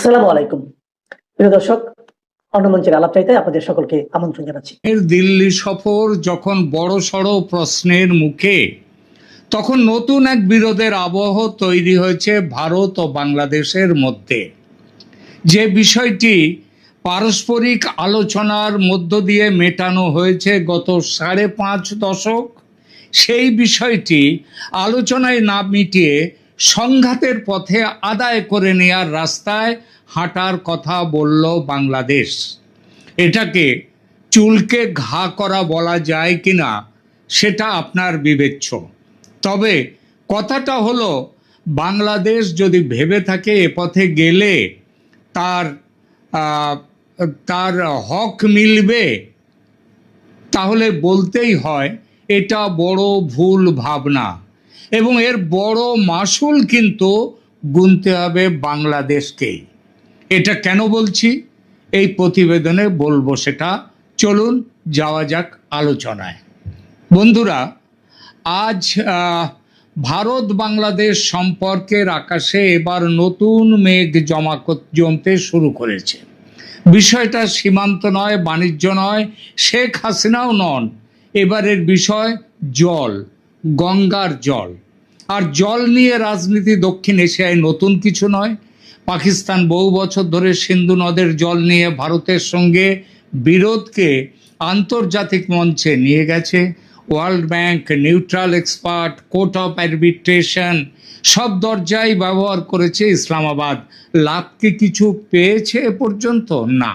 আসসালামু আলাইকুম প্রিয় দর্শক, অন্নমঞ্চের আলাপচাইতে আপনাদের সকলকে আমন্ত্রণ জানাচ্ছি। এর দিল্লি সফর যখন বড়সড় প্রশ্নের মুখে, তখন নতুন এক বিরোধের আবহ তৈরি হয়েছে ভারত ও বাংলাদেশের মধ্যে। যে বিষয়টি পারস্পরিক আলোচনার মধ্য দিয়ে মেটানো হয়েছে গত 5.5 দশক, সেই বিষয়টি আলোচনায় না মিটিয়ে সংঘাতের পথে আদায় করে নেয়ার রাস্তায় হাঁটার কথা বলল বাংলাদেশ। এটাকে চুলকে ঘা করা বলা যায় কিনা সেটা আপনার বিবেচ্য। তবে কথাটা হলো, বাংলাদেশ যদি ভেবে থাকে এ পথে গেলে তার তার হক মিলবে, তাহলে বলতেই হয় এটা বড় ভুল ভাবনা, এবং এর বড় মাসুল কিন্তু গুনতে হবে বাংলাদেশকেই। এটা কেন বলছি এই প্রতিবেদনে বলবো সেটা। চলুন যাওয়া যাক আলোচনায়। বন্ধুরা, আজ ভারত বাংলাদেশ সম্পর্কের আকাশে এবার নতুন মেঘ জমতে শুরু করেছে। বিষয়টা সীমান্ত নয়, বাণিজ্য নয়, শেখ হাসিনাও নন। এবারের বিষয় জল, গঙ্গার জল। আর জল নিয়ে রাজনীতি দক্ষিণ এশিয়ায় নতুন কিছু নয়। পাকিস্তান বহু বছর ধরে সিন্ধু নদের জল নিয়ে ভারতের সঙ্গে বিরোধকে আন্তর্জাতিক মঞ্চে নিয়ে গেছে। World bank, neutral expert, court of arbitration সব দরজাই ব্যবহার করেছে ইসলামাবাদ। লাভ কি কিছু পেয়েছে এ পর্যন্ত? না।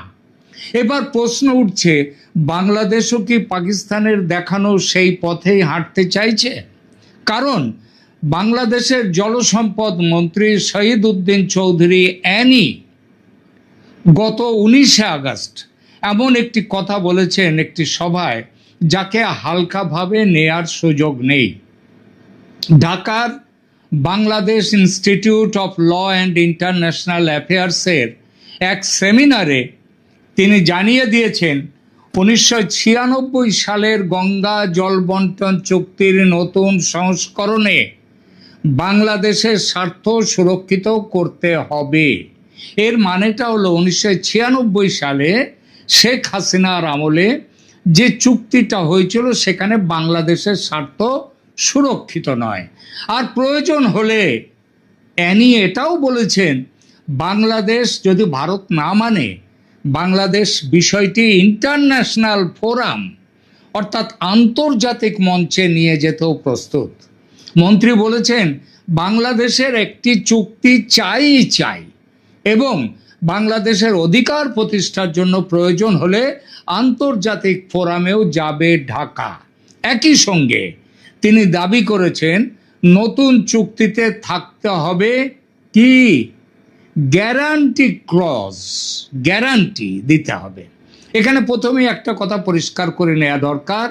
এবার প্রশ্ন উঠছে, বাংলাদেশও কি পাকিস্তানের দেখানো সেই পথেই হাঁটতে চাইছে? কারণ বাংলাদেশের জলসম্পদ মন্ত্রী শহীদ উদ্দিন চৌধুরী অ্যানি গত 19 আগস্ট এমন একটি কথা বলেছেন একটি সভায়, যাকে হালকাভাবে নেয়ার সুযোগ নেই। ঢাকার Bangladesh institute of law and international অ্যাফেয়ার্সের এক সেমিনারে তিনি জানিয়ে দিয়েছেন, 1996 সালের গঙ্গা জল বন্টন চুক্তির নতুন সংস্করণে বাংলাদেশের স্বার্থ সুরক্ষিত করতে হবে। এর মানেটা হলো 1996 সালে শেখ হাসিনার আমলে যে চুক্তিটা হয়েছিল সেখানে বাংলাদেশের স্বার্থ সুরক্ষিত নয়। আর প্রয়োজন হলে অ্যানি এটাও বলেছেন, বাংলাদেশ যদি ভারত না মানে, বাংলাদেশ বিষয়টি ইন্টারন্যাশনাল ফোরাম অর্থাৎ আন্তর্জাতিক মঞ্চে নিয়ে যেতেও প্রস্তুত। মন্ত্রী বলেছেন, বাংলাদেশের একটি চুক্তি চাই এবং বাংলাদেশের অধিকার প্রতিষ্ঠার জন্য প্রয়োজন হলে আন্তর্জাতিক ফোরামেও যাবে ঢাকা। একই সঙ্গে তিনি দাবি করেছেন, নতুন চুক্তিতে থাকতে হবে কি গ্যারান্টি ক্লজ, গ্যারান্টি দিতে হবে। এখানে প্রথমেই একটা কথা পরিষ্কার করে নেওয়া দরকার,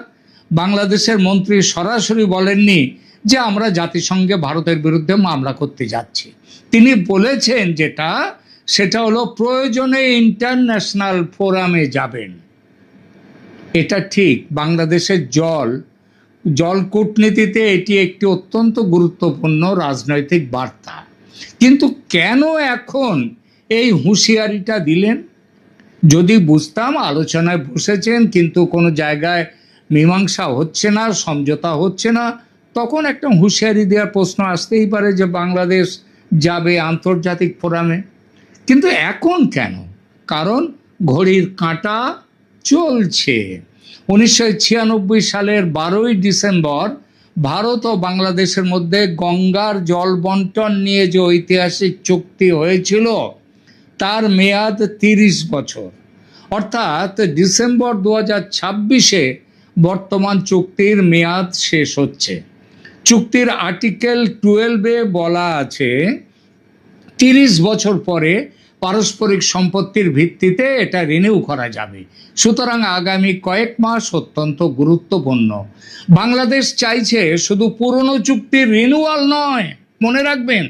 বাংলাদেশের মন্ত্রী সরাসরি বলেননি যে আমরা জাতিসংঘে ভারতের বিরুদ্ধে মামলা করতে যাচ্ছি। তিনি বলেছেন সেটা হলো প্রয়োজনে ইন্টারন্যাশনাল ফোরামে যাবেন। এটা ঠিক, বাংলাদেশের জল কূটনীতিতে এটি একটি অত্যন্ত গুরুত্বপূর্ণ রাজনৈতিক বার্তা। কিন্তু কেন এখন এই হুঁশিয়ারিটা দিলেন? যদি বুঝতাম আলোচনায় বসেছেন কিন্তু কোনো জায়গায় মীমাংসা হচ্ছে না, সমঝোতা হচ্ছে না, তখন একটা হুঁশিয়ারি দেওয়ার প্রশ্ন আসতেই পারে যে বাংলাদেশ যাবে আন্তর্জাতিক ফোরামে। কিন্তু এখন কেন? কারণ ঘড়ির কাঁটা চলছে। 1996 সালের 12 ডিসেম্বর ভারত ও বাংলাদেশের মধ্যে গঙ্গার জল বন্টন নিয়ে যে ঐতিহাসিক চুক্তি হয়েছিল তার মেয়াদ 30 বছর, অর্থাৎ ডিসেম্বর 2026-এ বর্তমান চুক্তির মেয়াদ শেষ হচ্ছে। চুক্তির আর্টিকেল 12-এ বলা আছে 30 বছর পরে পারস্পরিক সম্পত্তির ভিত্তিতে এটা রিনিউ করা যাবে। সুতরাং আগামী কয়েক মাস অত্যন্ত গুরুত্বপূর্ণ। বাংলাদেশ চাইছে শুধু পুরনো চুক্তির রিনিউয়াল নয়, মনে রাখবেন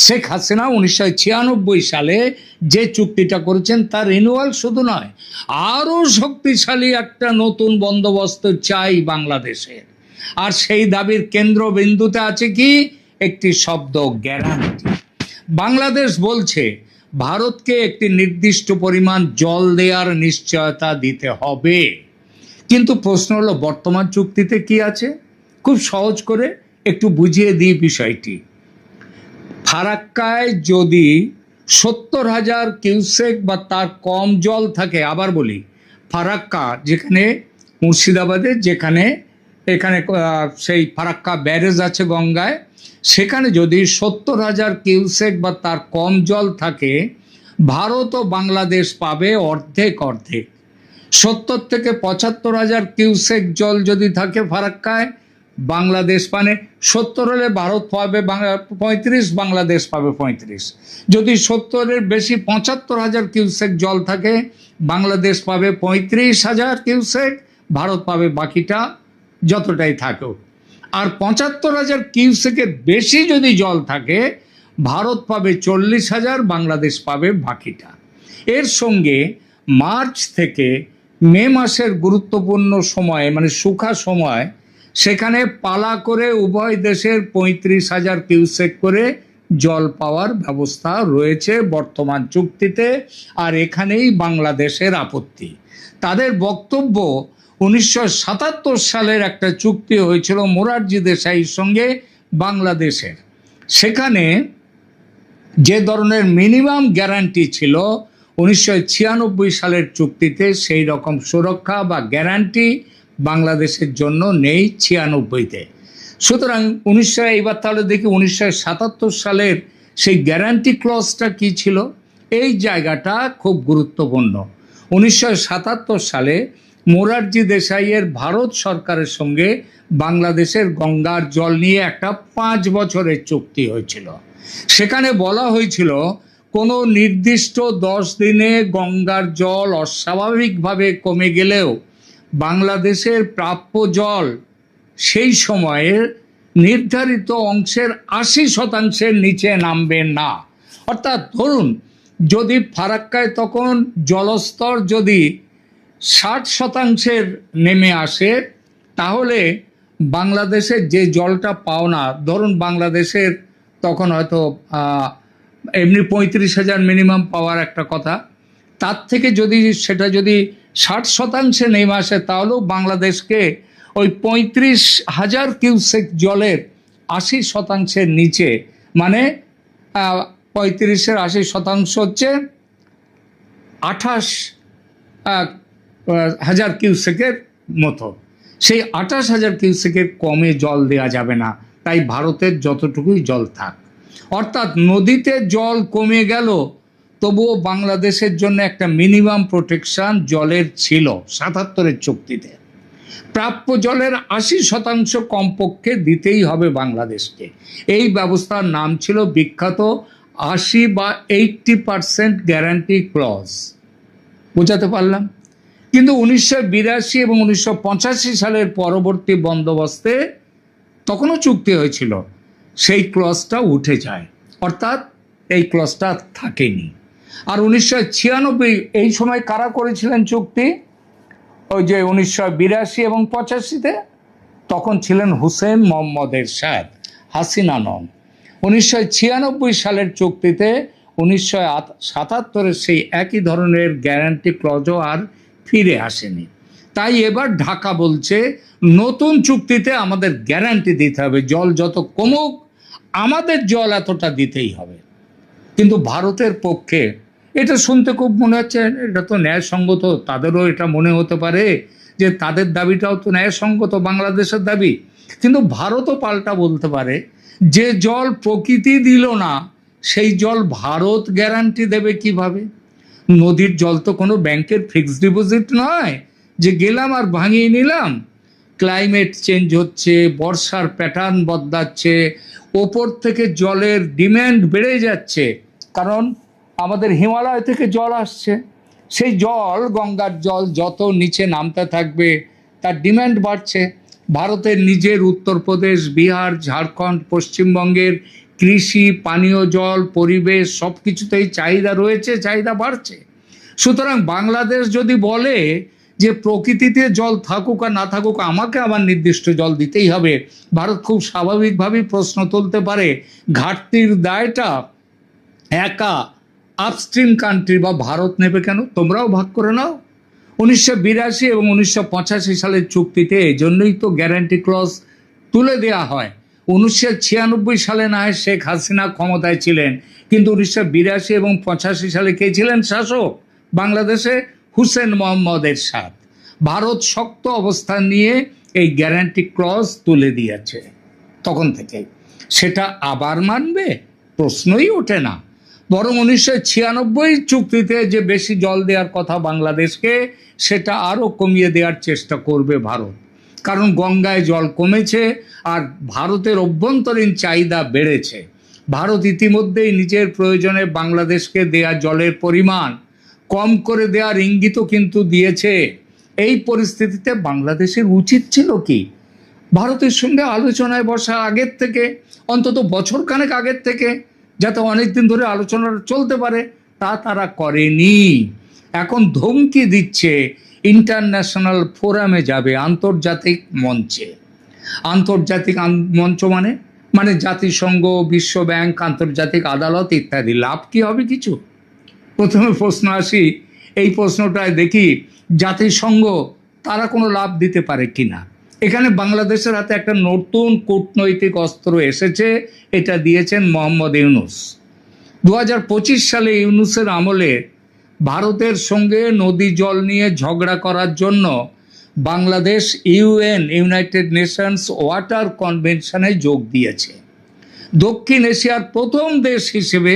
শেখ হাসিনা 1996 সালে যে চুক্তিটা করেছেন তার রিনিউয়াল শুধু নয়, আরও শক্তিশালী একটা নতুন বন্দোবস্ত চাই বাংলাদেশের। আর সেই দাবির কেন্দ্রবিন্দুতে আছে কি? একটি শব্দ, গ্যারান্টি। বাংলাদেশ বলছে ভারতকে একটি নির্দিষ্ট পরিমাণ জল দেওয়ার নিশ্চয়তা দিতে হবে। কিন্তু প্রশ্ন হলো বর্তমান চুক্তিতে কি আছে? খুব সহজ করে একটু বুঝিয়ে দিই বিষয়টি। ফারাক্কায় যদি 70,000 কিউসেক বা তার কম জল থাকে, আবার বলি ফারাক্কা যেখানে মুর্শিদাবাদে, যেখানে এখানে সেই ফারাক্কা ব্যারেজ আছে গঙ্গায়, সেখানে যদি 70,000 কিউসেক বা তার কম জল থাকে, ভারত ও বাংলাদেশ পাবে অর্ধেক অর্ধেক। 70 থেকে 75,000 কিউসেক জল যদি থাকে ফারাক্কায়, বাংলাদেশ মানে 70 হলে ভারত পাবে 35, বাংলাদেশ পাবে 35। যদি 70-এর বেশি 75,000 কিউসেক জল থাকে, বাংলাদেশ পাবে 35,000 কিউসেক, ভারত পাবে বাকিটা যতটাই থাকুক। আর 75,000 কিউসেকের বেশি যদি জল থাকে, ভারত পাবে 40,000, বাংলাদেশ পাবে বাকিটা। এর সঙ্গে মার্চ থেকে মে মাসের গুরুত্বপূর্ণ সময়ে মানে শুখা সময়, সেখানে পালা করে উভয় দেশের 35,000 কিউসেক করে জল পাওয়ার ব্যবস্থা রয়েছে বর্তমান চুক্তিতে। আর এখানেই বাংলাদেশের আপত্তি। তাদের বক্তব্য 1977 সালের একটা চুক্তি হয়েছিল মোরারজি দেশাইয়ের সঙ্গে বাংলাদেশের, সেখানে যে ধরনের মিনিমাম গ্যারান্টি ছিল 1996 সালের চুক্তিতে, সেই রকম সুরক্ষা বা গ্যারান্টি বাংলাদেশের জন্য নেই 96-তে। সুতরাং এইবার তাহলে দেখি 1977 সালের সেই গ্যারান্টি ক্লজটা কি ছিল। এই জায়গাটা খুব গুরুত্বপূর্ণ। 1977 সালে মোরারজি দেশাইয়ের ভারত সরকারের সঙ্গে বাংলাদেশের গঙ্গার জল নিয়ে একটা 5 বছরের চুক্তি হয়েছিল। সেখানে বলা হয়েছিল কোনো নির্দিষ্ট 10 দিনে গঙ্গার জল অস্বাভাবিকভাবে কমে গেলেও বাংলাদেশের প্রাপ্য জল সেই সময়ের নির্ধারিত অংশের 80% নিচে নামবে না। অর্থাৎ ধরুন যদি ফারাক্কায় তখন জলস্তর যদি 60% নেমে আসে, তাহলে বাংলাদেশের যে জলটা পাওনা, ধরুন বাংলাদেশের তখন হয়তো এমনি 35,000 মিনিমাম পাওয়ার একটা কথা, তার থেকে যদি সেটা যদি 60% নেমে আসে, তাহলেও বাংলাদেশকে ওই 35,000 কিউসেক জলের 80% নিচে, মানে 35-এর 80% হচ্ছে 28,000 কিউসেকের মতো। সেই 28,000 কিউসেকের কমে জল দেওয়া যাবে না, তাই ভারতের যতটুকুই জল থাক। অর্থাৎ নদীতে জল কমে গেল, তবুও বাংলাদেশের জন্য একটা মিনিমাম প্রোটেকশন জলের ছিল 77-এর চুক্তিতে। প্রাপ্য জলের 80% কমপক্ষে দিতেই হবে বাংলাদেশকে। এই ব্যবস্থার নাম ছিল বিখ্যাত 80 বা 80% গ্যারান্টি ক্লজ। বোঝাতে পারলাম? কিন্তু 1982 এবং 1985 সালের পরবর্তী বন্দোবস্তে তখনও চুক্তি হয়েছিল, সেই ক্লজটা উঠে যায়, অর্থাৎ এই ক্লজটা থাকেনি। আর 1996 এই সময় কারা করেছিলেন চুক্তি? ওই যে 1982 এবং 85-তে তখন ছিলেন হুসেন মোহাম্মদ এরশাদ, হাসিনা নন। 1996 সালের চুক্তিতে 1977-এর সেই একই ধরনের গ্যারান্টি ক্লজও আর ফিরে আসেনি। তাই এবার ঢাকা বলছে নতুন চুক্তিতে আমাদের গ্যারান্টি দিতে হবে, জল যত কমুক আমাদের জল এতটা দিতেই হবে। কিন্তু ভারতের পক্ষে এটা শুনতে খুব মনে হচ্ছে এটা তো ন্যায়সঙ্গত, তাদেরও এটা মনে হতে পারে যে তাদের দাবিটাও তো ন্যায়সঙ্গত, বাংলাদেশের দাবি। কিন্তু ভারতও পাল্টা বলতে পারে যে জল প্রকৃতি দিল না, সেই জল ভারত গ্যারান্টি দেবে কিভাবে? নদীর জল তো কোনো ব্যাংকের ফিক্সড ডিপোজিট নয় যে গেলাম আর ভাঙিয়ে নিলাম। ক্লাইমেট চেঞ্জ হচ্ছে, বর্ষার প্যাটার্ন বদলাচ্ছে, ওপর থেকে জলের ডিম্যান্ড বেড়ে যাচ্ছে, কারণ আমাদের হিমালয় থেকে জল আসছে। সেই জল, গঙ্গার জল যত নিচে নামতে থাকবে তার ডিম্যান্ড বাড়ছে। ভারতের নিজের উত্তরপ্রদেশ, বিহার, ঝাড়খণ্ড, পশ্চিমবঙ্গের কৃষি, পানীয় জল, পরিবেশ সব কিছুতেই চাহিদা রয়েছে, চাহিদা বাড়ছে। সুতরাং বাংলাদেশ যদি বলে যে প্রকৃতিতে জল থাকুক আর না থাকুক আমাকে আমার নির্দিষ্ট জল দিতেই হবে, ভারত খুব স্বাভাবিকভাবেই প্রশ্ন তুলতে পারে ঘাটতির দায়টা একা আপস্ট্রিম কান্ট্রি বা ভারত নেবে কেন? তোমরাও ভাগ করে নাও। 1982 এবং 1985 সালের চুক্তিতে এই জন্যই তো গ্যারান্টি ক্লজ তুলে দেওয়া হয়। 1996 সালে না হয় শেখ হাসিনা ক্ষমতায় ছিলেন, কিন্তু 1982 এবং 85 সালে কে ছিলেন শাসক বাংলাদেশে? হুসেন মোহাম্মদ এরশাদ। ভারত শক্ত অবস্থান নিয়ে এই গ্যারান্টি ক্লজ তুলে দিয়েছে তখন থেকে। সেটা আবার মানবে? প্রশ্নই ওঠে না। বরং 1996 চুক্তিতে যে বেশি জল দেওয়ার কথা বাংলাদেশকে, সেটা আরও কমিয়ে দেওয়ার চেষ্টা করবে ভারত। কারণ গঙ্গায় জল কমেছে আর ভারতের অভ্যন্তরীণ চাহিদা বেড়েছে। ভারত ইতিমধ্যেই নিজের প্রয়োজনে বাংলাদেশকে দেয়া জলের পরিমাণ কম করে দেওয়ার ইঙ্গিতও কিন্তু দিয়েছে। এই পরিস্থিতিতে বাংলাদেশের উচিত ছিল কি? ভারতের সঙ্গে আলোচনায় বসা আগের থেকে, অন্তত বছরখানেক আগের থেকে, যাতে অনেকদিন ধরে আলোচনা চলতে পারে। তা তারা করেনি। এখন ধমকি দিচ্ছে ইন্টারন্যাশনাল ফোরামে যাবে, আন্তর্জাতিক মঞ্চে। আন্তর্জাতিক মঞ্চ মানে জাতিসংঘ, বিশ্ব ব্যাংক, আন্তর্জাতিক আদালত ইত্যাদি। লাভ কি হবে কিছু? প্রথমে প্রশ্ন আসি, এই প্রশ্নটায় দেখি জাতিসংঘ তারা কোনো লাভ দিতে পারে কিনা। এখানে বাংলাদেশের হাতে একটা নতুন কূটনৈতিক অস্ত্র এসেছে, এটা দিয়েছেন মোহাম্মদ ইউনূস। 2025 সালে ইউনূসের আমলে ভারতের সঙ্গে নদী জল নিয়ে ঝগড়া করার জন্য বাংলাদেশ ইউনাইটেড নেশনস ওয়াটার কনভেনশনে যোগ দিয়েছে। দক্ষিণ এশিয়ার প্রথম দেশ হিসেবে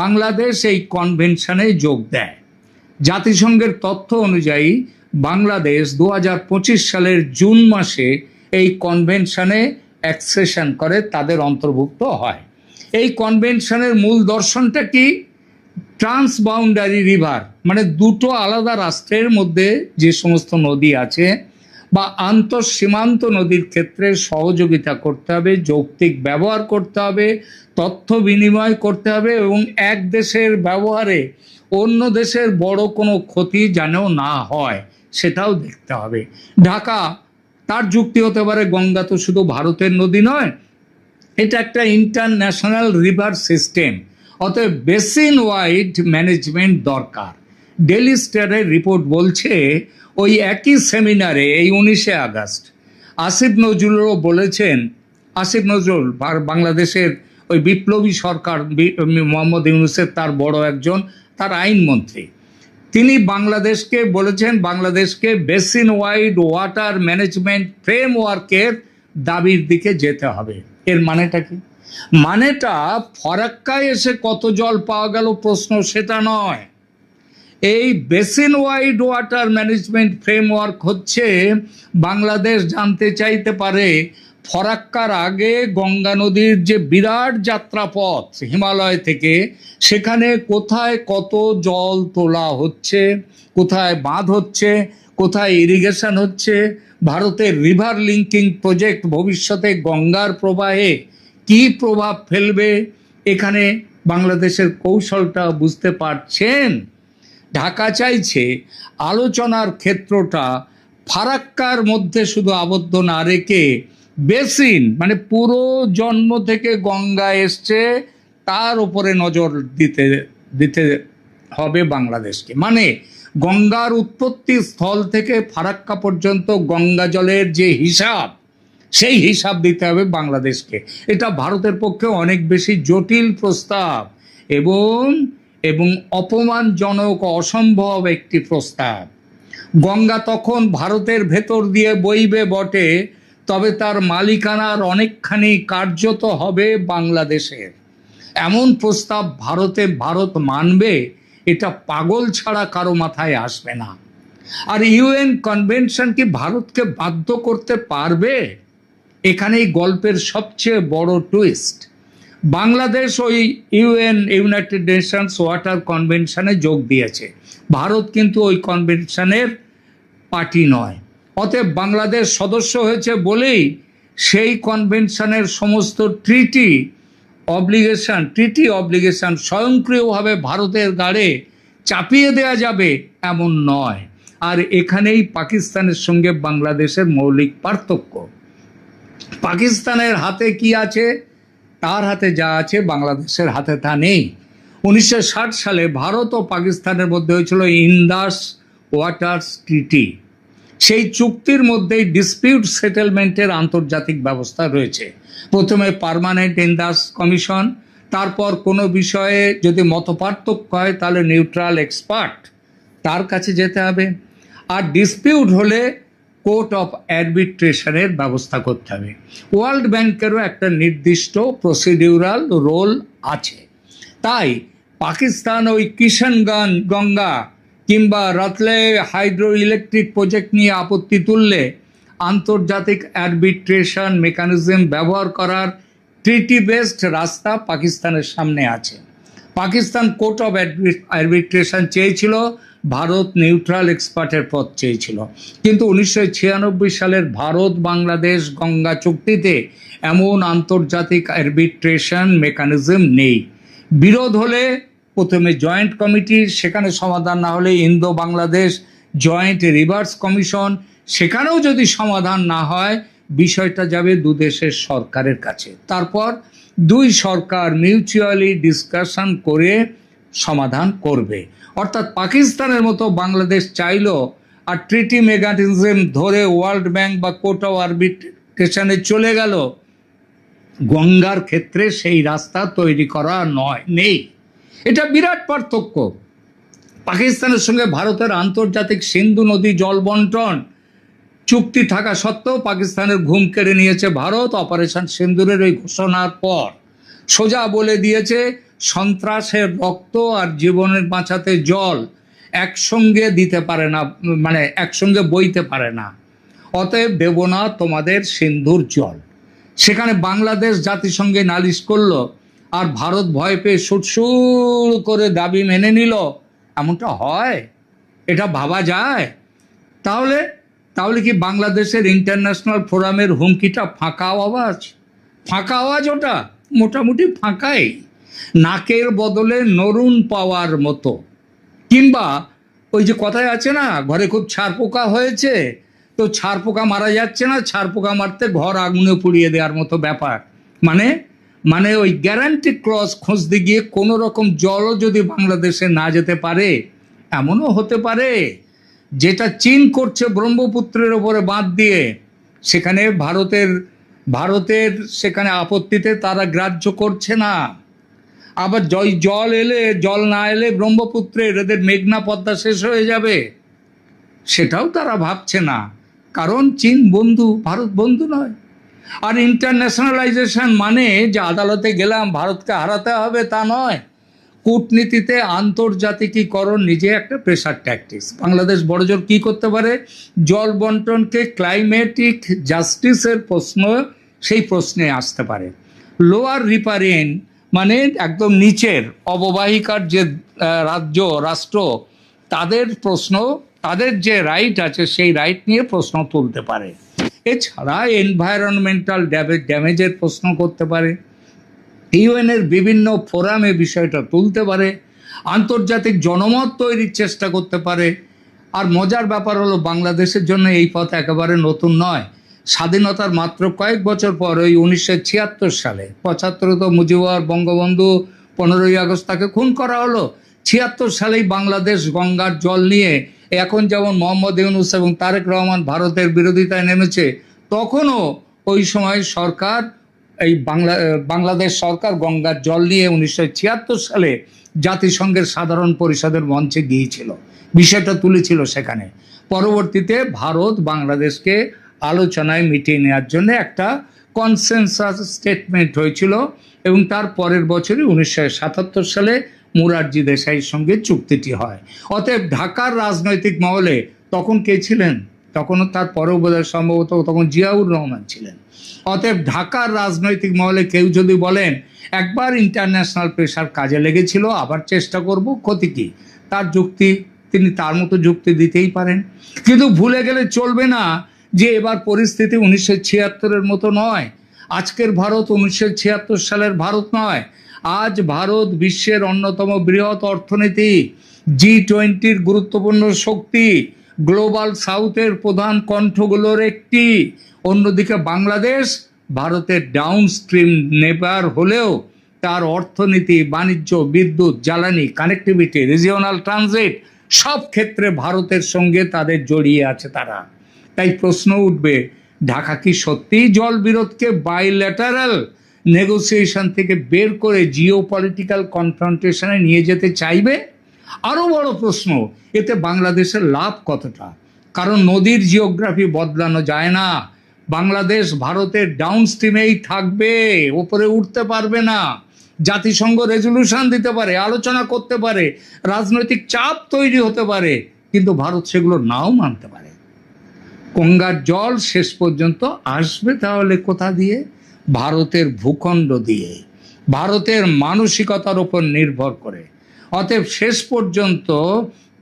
বাংলাদেশ এই কনভেনশনে যোগ দেয়। জাতিসংঘের তথ্য অনুযায়ী বাংলাদেশ 2025 সালের জুন মাসে এই কনভেনশনে অ্যাকসেশন করে, তাদের অন্তর্ভুক্ত হয়। এই কনভেনশনের মূল দর্শনটা কি? ট্রান্সবাউন্ডারি রিভার মানে দুটো আলাদা রাষ্ট্রের মধ্যে যে সমস্ত নদী আছে বা আন্তঃসীমান্ত নদীর ক্ষেত্রে সহযোগিতা করতে হবে, যৌক্তিক ব্যবহার করতে হবে, তথ্য বিনিময় করতে হবে এবং এক দেশের ব্যবহারে অন্য দেশের বড় কোনো ক্ষতি যেন না হয় সেটাও দেখতে হবে। ঢাকা, তার যুক্তি হতে পারে গঙ্গা তো শুধু ভারতের নদী নয়, এটা একটা ইন্টারন্যাশনাল রিভার সিস্টেম, অতএব বেসিন ওয়াইড ম্যানেজমেন্ট দরকার। ডেইলি স্টারের রিপোর্ট বলছে ওই একই সেমিনারে এই 19 আগস্ট আসিফ নজরুলও বলেছেন, আসিফ নজরুল বাংলাদেশের ওই বিপ্লবী সরকার মোহাম্মদ ইউনূসের তার বড় একজন, তার আইনমন্ত্রী, তিনি বাংলাদেশকে বলেছেন বাংলাদেশকে বেসিন ওয়াইড ওয়াটার ম্যানেজমেন্ট ফ্রেমওয়ার্কের দাবির দিকে যেতে হবে। এর মানেটা কি? মানেটা ফরাক্কায় এসে কত জল পাওয়া গেল প্রশ্ন সেটা নয়। এই basin wide water management framework হচ্ছে বাংলাদেশ জানতে চাইতে পারে ফরাক্কার আগে গঙ্গা নদীর যে বিরাট যাত্রাপথ হিমালয় থেকে, সেখানে কোথায় কত জল তোলা হচ্ছে, কোথায় বাঁধ হচ্ছে, কোথায় ইরিগেশন হচ্ছে, ভারতের রিভার লিঙ্কিং প্রজেক্ট ভবিষ্যতে গঙ্গার প্রবাহে কি প্রভাব ফেলবে, এখানে বাংলাদেশের কৌশলটা বুঝতে পারছেন? ঢাকা চাইছে আলোচনার ক্ষেত্রটা ফারাক্কার মধ্যে শুধু আবদ্ধ না রেখে বেসিন মানে পুরো জন্ম থেকে গঙ্গা এসছে তার উপরে নজর দিতে হবে বাংলাদেশকে। মানে গঙ্গার উৎপত্তি স্থল থেকে ফারাক্কা পর্যন্ত গঙ্গা জলের যে হিসাব, সেই হিসাব দিতে হবে বাংলাদেশকে। এটা ভারতের পক্ষে অনেক বেশি জটিল প্রস্তাব এবং অপমানজনক, অসম্ভব একটি প্রস্তাব। গঙ্গা তখন ভারতের ভেতর দিয়ে বইবে বটে, তবে তার মালিকানার অনেকখানি কার্যত হবে বাংলাদেশের। এমন প্রস্তাব ভারত মানবে? এটা পাগল ছাড়া কারো মাথায় আসবে না। আর ইউএন কনভেনশন কি ভারতকে বাধ্য করতে পারবে? এখানেই গল্পের সবচেয়ে বড় টুইস্ট। বাংলাদেশ ওই ইউনাইটেড নেশনস ওয়াটার কনভেনশনে যোগ দিয়েছে, ভারত কিন্তু ওই কনভেনশনের পার্টি নয়। অতএব বাংলাদেশ সদস্য হয়েছে বলেই সেই কনভেনশনের সমস্ত ট্রিটি অব্লিগেশন স্বয়ংক্রিয়ভাবে ভারতের ঘাড়ে চাপিয়ে দেওয়া যাবে এমন নয়। আর এখানেই পাকিস্তানের সঙ্গে বাংলাদেশের মৌলিক পার্থক্য। পাকিস্তানের হাতে কি আছে? তার হাতে যা আছে বাংলাদেশের হাতে তা নেই। 1960 সালে ভারত ও পাকিস্তানের মধ্যে হয়েছিল ইন্দাস ওয়াটার্স ট্রিটি। সেই চুক্তির মধ্যেই ডিসপিউট সেটেলমেন্টের আন্তর্জাতিক ব্যবস্থা রয়েছে। প্রথমে পার্মানেন্ট ইন্দাস কমিশন, তারপর কোনো বিষয়ে যদি মতপার্থক্য হয় তাহলে নিউট্রাল এক্সপার্ট, তার কাছে যেতে হবে। আর ডিসপিউট হলে কোর্ট অফ আরবিট্রেশনের ব্যবস্থা করতে হবে। ওয়ার্ল্ড ব্যাংকেরও একটা নির্দিষ্ট প্রসিডিউরাল রোল আছে। তাই পাকিস্তান ওই কিষানগঞ্জ গঙ্গা কিংবা রাতলে হাইড্রো ইলেকট্রিক প্রজেক্ট নিয়ে আপত্তি তুললে আন্তর্জাতিক আরবিট্রেশন মেকানিজম ব্যবহার করার ট্রিটি বেসড রাস্তা পাকিস্তানের সামনে আছে। পাকিস্তান কোর্ট অফ আরবিট্রেশন চেয়েছিল, ভারত নিউট্রাল এক্সপার্টের পদ চেয়েছিল। কিন্তু 1996 সালের ভারত বাংলাদেশ গঙ্গা চুক্তিতে এমন আন্তর্জাতিক আরবিট্রেশন মেকানিজম নেই। বিরোধ হলে প্রথমে জয়েন্ট কমিটি, সেখানে সমাধান না হলে Indo Bangladesh joint rivers commission, সেখানেও যদি সমাধান না হয় বিষয়টা যাবে দুদেশের সরকারের কাছে। তারপর দুই সরকার মিউচুয়ালি ডিসকাশন করে সমাধান করবে। অর্থাৎ পাকিস্তানের মতো বাংলাদেশ চাইলো আর ট্রিটি মেকানিজম ধরে ওয়ার্ল্ড ব্যাংক বা কোর্ট অফ আরবিট্রেশনে চলে গেল, গঙ্গার ক্ষেত্রে সেই রাস্তা তৈরি করা নেই। এটা বিরাট পার্থক্য। পাকিস্তানের সঙ্গে ভারতের আন্তর্জাতিক সিন্ধু নদী জল বন্টন চুক্তি থাকা সত্ত্বেও পাকিস্তানের ঘুম কেড়ে নিয়েছে ভারত। অপারেশন সিন্দুরের ওই ঘোষণার পর সোজা বলে দিয়েছে সন্ত্রাসের রক্ত আর জীবনের বাঁচাতে জল একসঙ্গে দিতে পারে না, মানে একসঙ্গে বইতে পারে না। অতএব দেব না তোমাদের সিন্ধুর জল। সেখানে বাংলাদেশ জাতিসংঘে নালিশ করলো আর ভারত ভয় পেয়ে সুরসুর করে দাবি মেনে নিল। এমনটা হয়? এটা ভাবা যায়? তাহলে তাহলে কি বাংলাদেশের ইন্টারন্যাশনাল ফোরামের হুমকিটা ফাঁকা আওয়াজ? ফাঁকা আওয়াজ ওটা মোটামুটি ফাঁকাই, নাকের বদলে নরুন পাওয়ার মতো। কিংবা ওই যে কথায় আছে না, ঘরে খুব ছার পোকা হয়েছে, তো ছার পোকা মারা যাচ্ছে না, ছার পোকা মারতে ঘর আগুনে পুড়িয়ে দেওয়ার মতো ব্যাপার। মানে ওই গ্যারান্টি ক্লজ খুঁজতে গিয়ে কোনো রকম জলও যদি বাংলাদেশে না যেতে পারে, এমনও হতে পারে যেটা চীন করছে ব্রহ্মপুত্রের ওপরে বাঁধ দিয়ে, সেখানে ভারতের সেখানে আপত্তিতে তারা গ্রাহ্য করছে না। আবার জল না এলে ব্রহ্মপুত্রের এদের মেঘনা পদ্মা শেষ হয়ে যাবে, সেটাও তারা ভাবছে না। কারণ চীন বন্ধু, ভারত বন্ধু নয়। আর ইন্টারন্যাশনালাইজেশন মানে যে আদালতে গেলাম ভারতকে হারাতে হবে তা নয়। কূটনীতিতে আন্তর্জাতিকীকরণ নিজে একটা প্রেশার ট্যাকটিক্স। বাংলাদেশ বড়জোর কি করতে পারে? জল বন্টনকে ক্লাইমেটিক জাস্টিসের প্রশ্ন, সেই প্রশ্নে আসতে পারে। লোয়ার রিপারেন মানে একদম নিচের অববাহিকার যে রাষ্ট্র, তাদের প্রশ্ন, তাদের যে রাইট আছে সেই রাইট নিয়ে প্রশ্ন তুলতে পারে। এছাড়া এনভায়রনমেন্টাল ড্যামেজের প্রশ্ন করতে পারে। ইউএনের বিভিন্ন ফোরামে বিষয়টা তুলতে পারে, আন্তর্জাতিক জনমত তৈরির চেষ্টা করতে পারে। আর মজার ব্যাপার হলো বাংলাদেশের জন্য এই পথ একেবারে নতুন নয়। স্বাধীনতার মাত্র কয়েক বছর পর ওই 1976 সালে 75 তো মুজিবুর বঙ্গবন্ধু 15ই আগস্ট তাকে খুন করা হলো। 76 সালেই বাংলাদেশ গঙ্গার জল নিয়ে এখন যেমন মোহাম্মদ ইউনূস এবং তারেক রহমান ভারতের বিরোধিতায় নেমেছে, তখনও ওই সময় সরকার এই বাংলাদেশ সরকার গঙ্গার জল নিয়ে 1976 সালে জাতিসংঘের সাধারণ পরিষদের মঞ্চে গিয়েছিল, বিষয়টা তুলেছিল সেখানে। পরবর্তীতে ভারত বাংলাদেশকে আলোচনায় মিটিয়ে নেওয়ার জন্য একটা কনসেনসাস স্টেটমেন্ট হয়েছিল এবং তার পরের বছরই 1977 সালে মোরারজি দেশাইয়ের সঙ্গে চুক্তিটি হয়। অতএব ঢাকার রাজনৈতিক মহলে তখন কে ছিলেন? তখনও তার পরেও বোধহয় সম্ভবত তখন জিয়াউর রহমান ছিলেন। অতএব ঢাকার রাজনৈতিক মহলে কেউ যদি বলেন একবার ইন্টারন্যাশনাল প্রেশার কাজে লেগেছিল, আবার চেষ্টা করব, ক্ষতি কি? তার যুক্তি, তিনি তার মতো যুক্তি দিতেই পারেন। কিন্তু ভুলে গেলে চলবে না যে এবার পরিস্থিতি 1976-এর মতো নয়। আজকের ভারত 1976 সালের ভারত নয়। আজ ভারত বিশ্বের অন্যতম বৃহৎ অর্থনীতি, G20-র গুরুত্বপূর্ণ শক্তি, গ্লোবাল সাউথের প্রধান কণ্ঠগুলোর একটি। অন্যদিকে বাংলাদেশ ভারতের ডাউনস্ট্রিম নেবার হলেও তার অর্থনীতি, বাণিজ্য, বিদ্যুৎ, জ্বালানি, কানেক্টিভিটি, রিজিওনাল ট্রানজিট সব ক্ষেত্রে ভারতের সঙ্গে তাদের জড়িয়ে আছে তারা। তাই প্রশ্ন উঠবে, ঢাকা কি সত্যিই জল বিরোধকে বাইল্যাটারাল নেগোসিয়েশন থেকে বের করে জিও পলিটিক্যাল কনফ্রন্টেশনে নিয়ে যেতে চাইবে? আরও বড় প্রশ্ন, এতে বাংলাদেশের লাভ কতটা? কারণ নদীর জিওগ্রাফি বদলানো যায় না। বাংলাদেশ ভারতের ডাউন স্ট্রিমেই থাকবে, ওপরে উঠতে পারবে না। জাতিসংঘ রেজলিউশন দিতে পারে, আলোচনা করতে পারে, রাজনৈতিক চাপ তৈরি হতে পারে, কিন্তু ভারত সেগুলো নাও মানতে পারে। গঙ্গার জল শেষ পর্যন্ত আসবে তাহলে কোথা দিয়ে? ভারতের ভূখণ্ড দিয়ে, ভারতের মানসিকতার উপর নির্ভর করে। অতএব শেষ পর্যন্ত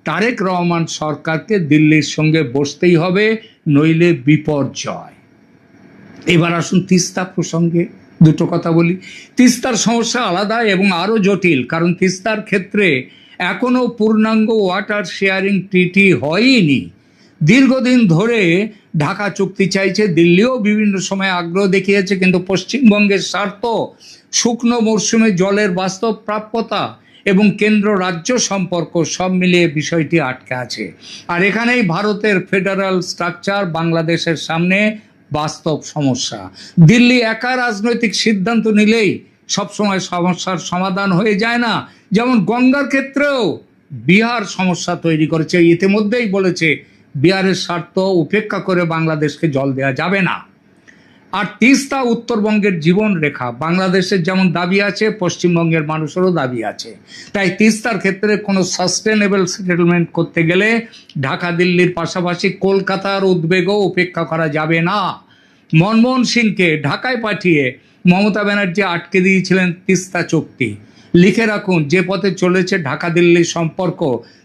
তারেক রহমান সরকারকে দিল্লির সঙ্গে বসতেই হবে, নইলে বিপর্যয়। এবার আসুন তিস্তা প্রসঙ্গে দুটো কথা বলি। তিস্তার সমস্যা আলাদা এবং আরও জটিল, কারণ তিস্তার ক্ষেত্রে এখনও পূর্ণাঙ্গ ওয়াটার শেয়ারিং ট্রিটি হয়নি। দীর্ঘদিন ধরে ঢাকা চুক্তি চাইছে, দিল্লিও বিভিন্ন সময় আগ্রহ দেখিয়েছে, কিন্তু পশ্চিমবঙ্গের স্বার্থ, শুকনো মরশুমে জলের বাস্তব প্রাপ্যতা এবং কেন্দ্র রাজ্য সম্পর্ক সব মিলিয়ে বিষয়টি আটকে আছে। আর এখানেই ভারতের ফেডারাল স্ট্রাকচার বাংলাদেশের সামনে বাস্তব সমস্যা। দিল্লি একা রাজনৈতিক সিদ্ধান্ত নিলেই সবসময় সমস্যার সমাধান হয়ে যায় না। যেমন গঙ্গার ক্ষেত্রেও বিহার সমস্যা তৈরি করেছে, ইতিমধ্যেই বলেছে বিহারের স্বার্থ উপেক্ষা করে বাংলাদেশকে জল দেওয়া যাবে না। আর তিস্তা উত্তরবঙ্গের জীবন রেখা, বাংলাদেশের যেমন দাবি আছে পশ্চিমবঙ্গের মানুষেরও দাবি আছে। তাই তিস্তার ক্ষেত্রে কোনো সাস্টেনেবল সেটেলমেন্ট করতে গেলে ঢাকা দিল্লির পাশাপাশি কলকাতার উদ্বেগও উপেক্ষা করা যাবে না। মনমোহন সিংকে ঢাকায় পাঠিয়ে মমতা ব্যানার্জি আটকে দিয়েছিলেন তিস্তা চুক্তি। লিখে রাখুন, যে পথে চলেছে ঢাকা দিল্লির সম্পর্ক,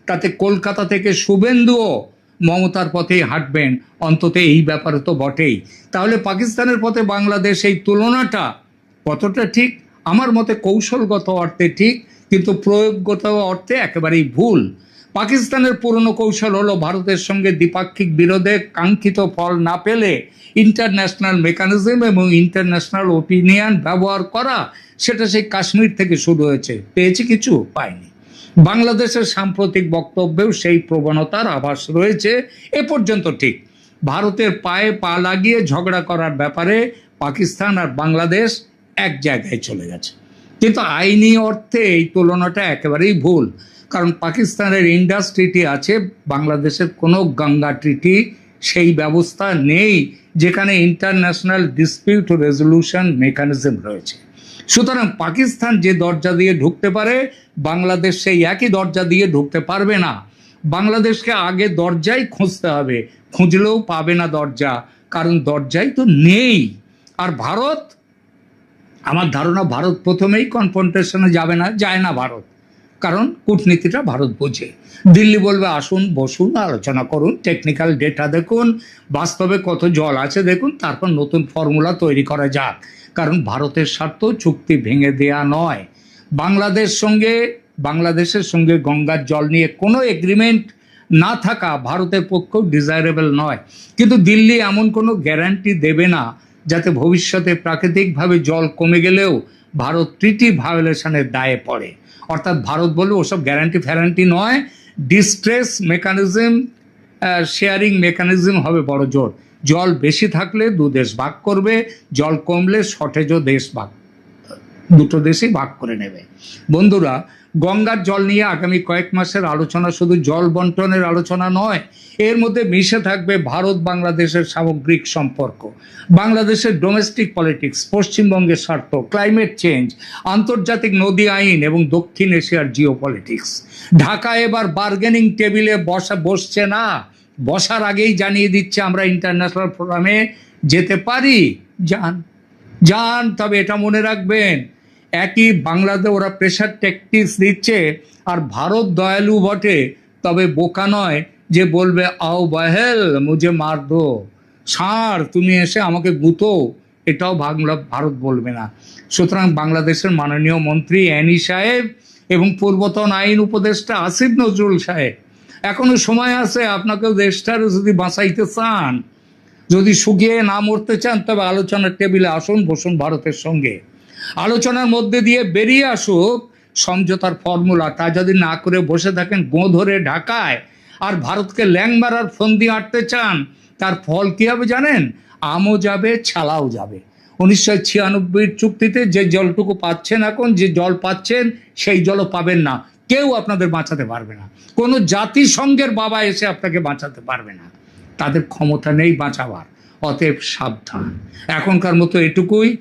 তাতে কলকাতা থেকে শুভেন্দুও মমতার পথেই হাঁটবেন, অন্তত এই ব্যাপারে তো বটেই। তাহলে পাকিস্তানের পথে বাংলাদেশ, এই তুলনাটা কতটা ঠিক? আমার মতে কৌশলগত অর্থে ঠিক, কিন্তু প্রয়োগগত অর্থে একেবারেই ভুল। পাকিস্তানের পুরনো কৌশল হলো ভারতের সঙ্গে দ্বিপাক্ষিক বিরোধে কাঙ্ক্ষিত ফল না পেলে ইন্টারন্যাশনাল মেকানিজম এবং ইন্টারন্যাশনাল ওপিনিয়ন ব্যবহার করা। সেটা সেই কাশ্মীর থেকে শুরু হয়েছে, পেয়েছে কিছু, পায়নি। বাংলাদেশের সাম্প্রতিক বক্তব্যেও সেই প্রবণতার আভাস রয়েছে। এ পর্যন্ত ঠিক। ভারতের পায়ে পা লাগিয়ে ঝগড়া করার ব্যাপারে পাকিস্তান আর বাংলাদেশ এক জায়গায় চলে গেছে, কিন্তু আইনি অর্থে এই তুলনাটা একেবারেই ভুল। কারণ পাকিস্তানের ইন্ডাস ট্রিটি আছে, বাংলাদেশের কোনো গঙ্গা ট্রিটি সেই ব্যবস্থা নেই যেখানে ইন্টারন্যাশনাল ডিসপিউট রেজলিউশন মেকানিজম রয়েছে। সুতরাং পাকিস্তান যে দরজা দিয়ে ঢুকতে পারে, বাংলাদেশ সেই একই দরজা দিয়ে ঢুকতে পারবে না। বাংলাদেশকে আগে দরজাই খুঁজতে হবে, খুঁজলেও পাবে না দরজা, কারণ দরজাই তো নেই। আর ভারত, আমার ধারণা ভারত প্রথমেই কনফ্রন্টেশনে যাবে না, যায় না ভারত, কারণ কূটনীতিটা ভারত বোঝে। দিল্লি বলবে আসুন বসুন আলোচনা করুন, টেকনিক্যাল ডেটা দেখুন, বাস্তবে কত জল আছে দেখুন, তারপর নতুন ফর্মুলা তৈরি করা যাক। কারণ ভারতের স্বার্থ চুক্তি ভেঙে দেয়া নয়। বাংলাদেশের সঙ্গে গঙ্গার জল নিয়ে কোনো এগ্রিমেন্ট না থাকা ভারতের পক্ষেও ডিজায়ারেবল নয়। কিন্তু দিল্লি এমন কোনো গ্যারান্টি দেবে না যাতে ভবিষ্যতে প্রাকৃতিকভাবে জল কমে গেলেও ভারত ট্রিটি ভায়োলেশনের দায়ে পড়ে। অর্থাৎ ভারত বলবে ওসব গ্যারান্টি ফ্যারান্টি নয়, ডিস্ট্রেস মেকানিজম, শেয়ারিং মেকানিজম হবে বড় জোর। জল বেশি থাকলে দু দেশ ভাগ করবে, জল কমলে শর্টেজও দুটো দেশই ভাগ করে নেবে। বন্ধুরা, গঙ্গার জল নিয়ে আগামী কয়েক মাসের আলোচনা শুধু জল বন্টনের আলোচনা নয়, এর মধ্যে মিশে থাকবে ভারত বাংলাদেশের সামগ্রিক সম্পর্ক, বাংলাদেশের ডোমেস্টিক পলিটিক্স, পশ্চিমবঙ্গের স্বার্থ, ক্লাইমেট চেঞ্জ, আন্তর্জাতিক নদী আইন এবং দক্ষিণ এশিয়ার জিও পলিটিক্স। ঢাকা এবার বার্গেনিং টেবিলে বসছে না, বসার আগেই জানিয়ে দিচ্ছে আমরা ইন্টারন্যাশনাল ফোরামে যেতে পারি। যান, তবে এটা মনে রাখবেন, একই বাংলাদেশ ওরা প্রেশার ট্যাকটিক্স দিচ্ছে, আর ভারত দয়ালু বটে, তবে বোকা নয় যে বলবে আও বাহেল মুঝে মার দো, ছাড় তুমি এসে আমাকে গুতো, এটাও ভারত বলবে না। সুতরাং বাংলাদেশের মাননীয় মন্ত্রী অ্যানি সাহেব এবং পূর্বতন আইন উপদেষ্টা আসিফ নজরুল সাহেব, এখনো সময় আছে, আপনাকেও দেশটারও যদি বাঁচাইতে চান, যদি শুকিয়ে না মরতে চান, তবে আলোচনার টেবিলে আসুন, বসুন ভারতের সঙ্গে। আলোচনার মধ্যে দিয়ে বেরিয়ে আসুক সমঝোতার ফর্মুলা। তা যদি না করে বসে থাকেন গোঁ ধরে ঢাকায় আর ভারতকে ল্যাং মারার ফন্দি আঁটতে চান, তার ফল কী হবে জানেন? আমও যাবে, ছালাও যাবে। 1996 চুক্তিতে যে জলটুকু পাচ্ছেন, এখন যে জল পাচ্ছেন সেই জলও পাবেন না। কেউ আপনাদের বাঁচাতে পারবে না। কোনো জাতিসংঘের বাবা এসে আপনাকে বাঁচাতে পারবে না। তাদের ক্ষমতা নেই বাঁচাবার। অতএব সাবধান। এখনকার মতো এটুকুই।